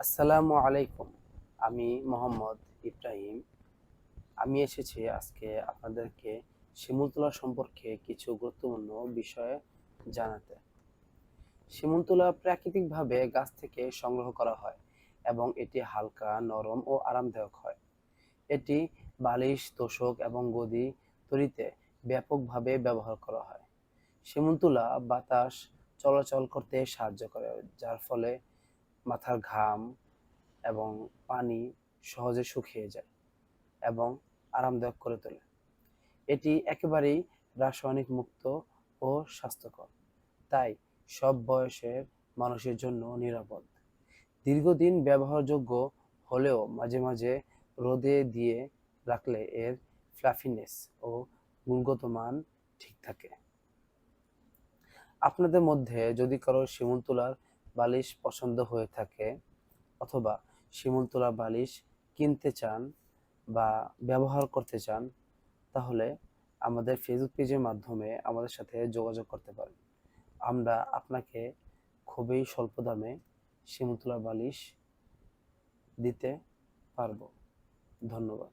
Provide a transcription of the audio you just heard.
আসসালামু আলাইকুম। আমি মোহাম্মদ ইব্রাহিম। আমি এসেছি আজকে আপনাদেরকে শিমুলতলা সম্পর্কে কিছু গুরুত্বপূর্ণ বিষয় জানাতে। শিমুলতলা প্রাকৃতিকভাবে গাছ থেকে সংগ্রহ করা হয় এবং এটি হালকা, নরম ও আরামদায়ক হয়। এটি বালিশ, তোশক এবং গদি তৈরিতে ব্যাপকভাবে ব্যবহার করা হয়। শিমুলতলা বাতাস চলাচল করতে সাহায্য করে, যার ফলে মাথার ঘাম এবং পানি সহজে শুকিয়ে যায় এবং আরামদায়ক করে তোলে। এটি একেবারেই রাসায়নিক মুক্ত ও স্বাস্থ্যকর, তাই সব বয়সের মানুষের জন্য নিরাপদ। দীর্ঘদিন ব্যবহারযোগ্য হলেও মাঝে মাঝে রোদে দিয়ে রাখলে এর ফ্লাফিনেস ও গুণগত মান ঠিক থাকে। আপনাদের মধ্যে যদি কারো শিমুলতলার বালিশ পছন্দ হয়ে থাকে অথবা শিমুলতলা বালিশ কিনতে চান বা ব্যবহার করতে চান, তাহলে আমাদের ফেসবুক পেজের মাধ্যমে আমাদের সাথে যোগাযোগ করতে পারেন। আমরা আপনাকে খুবই স্বল্প দামে শিমুলতলা বালিশ দিতে পারবো। ধন্যবাদ।